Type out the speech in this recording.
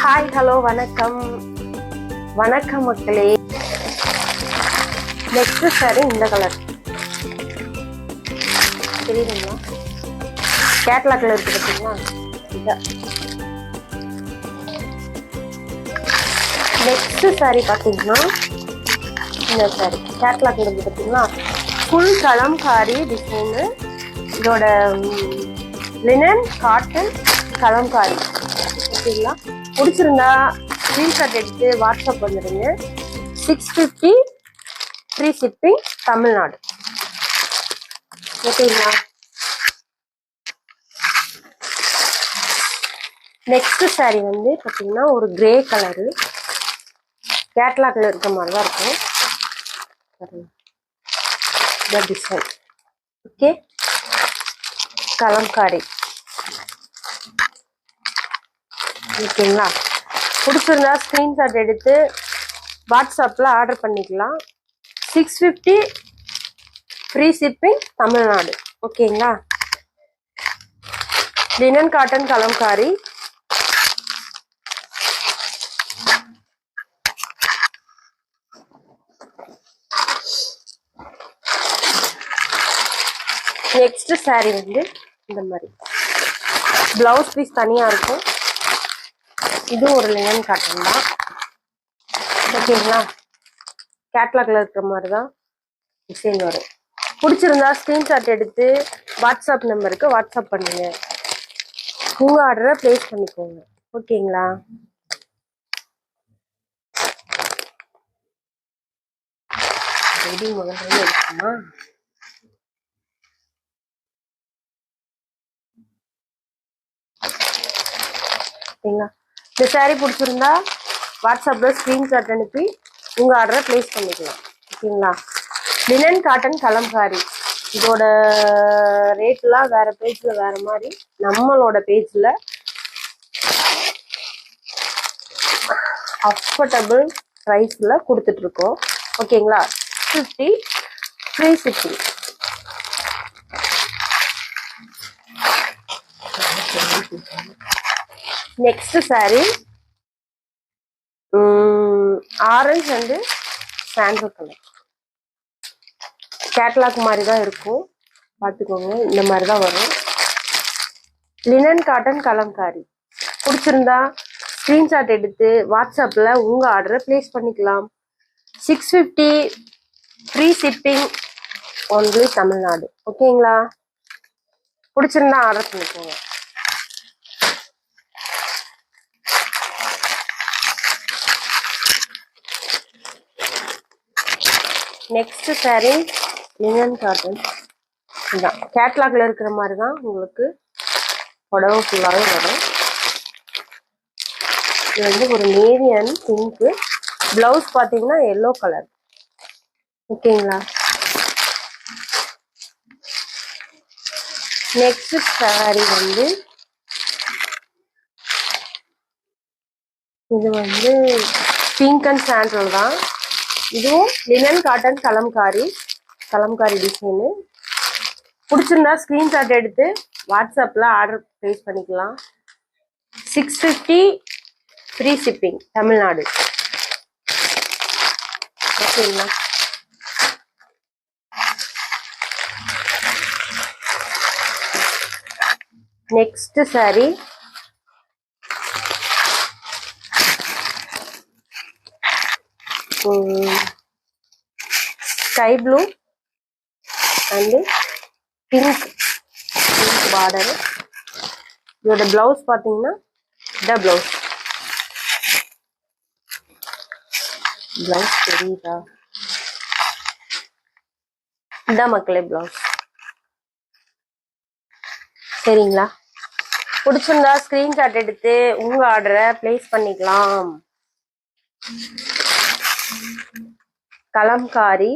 Hi hello வணக்கம் வணக்கம் மக்களே. நெக்ஸ்ட் சாரி இந்த கலர் தெரியுதுங்களா? கேட்லாக்ல இருக்கு பார்த்தீங்களா? இதான் நெக்ஸ்ட் சாரி பார்த்தீங்கன்னா இந்த சாரி கேட்லாக்ல இருக்கு பார்த்தீங்களா? Full Kalamkari design. இதோட லினன் காட்டன் கலம்காரி. ஓகேங்களா? பிடிச்சிருந்தா ஸ்க்ரீன்ஷாட் எடுத்து வாட்ஸ்அப் வந்துடுங்க. 650 ஃப்ரீ ஷிப்பிங் தமிழ்நாடு. ஓகேங்களா? நெக்ஸ்ட் சாரி வந்து பார்த்தீங்கன்னா ஒரு கிரே கலரு கேட்லாக்ல இருக்க மாதிரி தான் இருக்கும் டிசைன். ஓகே, கலம்காரி. ஓகேங்களா? பிடிச்சிருந்தா ஸ்க்ரீன்ஷாட் எடுத்து வாட்ஸ்அப்பில் ஆர்டர் பண்ணிக்கலாம். 650 ஃப்ரீ ஷிப்பிங் தமிழ்நாடு. ஓகேங்களா? Linen cotton kalamkari. Next saree வந்து இந்த மாதிரி பிளவுஸ் பீஸ் தனியா இருக்கும். இது ஒரு லினன் காட்டன் தான். ஓகேங்களா? கேட்லாக்ல இருக்கிற மாதிரி தான் டிசைன் வரும். பிடிச்சிருந்தா ஸ்கிரீன்ஷாட் எடுத்து வாட்ஸ்அப் நம்பருக்கு வாட்ஸ்அப் பண்ணுங்க. உங்க ஆர்டரை பிளேஸ் பண்ணிக்கோங்க. ஓகேங்களா? முதல்ல இருக்குமா? ஓகேங்களா? இந்த சாரி பிடிச்சிருந்தா வாட்ஸ்அப்ல ஸ்கிரீன்ஷாட் அனுப்பி உங்க ஆர்டரை பிளேஸ் பண்ணிக்கலாம். ஓகேங்களா? Linen cotton Kalamkari. இதோட ரேட்லாம் வேற பேஜ்ல வேற மாதிரி, நம்மளோட பேஜ்ல அஃபோர்டபுள் ப்ரைஸ்ல கொடுத்துட்டு இருக்கோம். ஓகேங்களா? 50 free shipping. Next sorry orange and sandal colour. Catalogue மாதிரி தான் இருக்கும், பார்த்துக்கோங்க. இந்த மாதிரி தான் வரும். Linen cotton Kalamkari. பிடிச்சிருந்தா ஸ்க்ரீன்ஷாட் எடுத்து வாட்ஸ்அப்பில் உங்கள் ஆர்டரை பிளேஸ் பண்ணிக்கலாம். 650 ஃப்ரீ ஷிப்பிங் ஒன்லி தமிழ்நாடு. ஓகேங்களா? பிடிச்சிருந்தா ஆர்டர் பண்ணிக்கோங்க. Next sorry linen cotton. இதுதான் கேட்லாக்ல இருக்கிற மாதிரி தான் உங்களுக்கு உடம்பு ஃபுல்லாகவே வரும். இது வந்து ஒரு நேவி அண்ட் பிங்க்கு. பிளவுஸ் பார்த்தீங்கன்னா எல்லோ கலர். ஓகேங்களா? நெக்ஸ்ட் சாரி வந்து இது வந்து பிங்க் அண்ட் சாண்டல் தான். இதுவும் லினன் காட்டன் கலம்காரி டிசைனு. பிடிச்சிருந்தா ஸ்கிரீன்ஷாட் எடுத்து வாட்ஸ்அப்ல ஆர்டர் பிளேஸ் பண்ணிக்கலாம். 650 ஃப்ரீ ஷிப்பிங் தமிழ்நாடு. ஓகேங்களா? Next saree sky blue and pink border. இதோட பிளவுஸ் பார்த்தீங்கன்னா இதான் பிளவுஸ் தெரியுதா? இதான் மக்களே பிளவுஸ். சரிங்களா? பிடிச்சிருந்தா ஸ்கிரீன்ஷாட் எடுத்து உங்க ஆர்டரை பிளேஸ் பண்ணிக்கலாம். கலம்காரி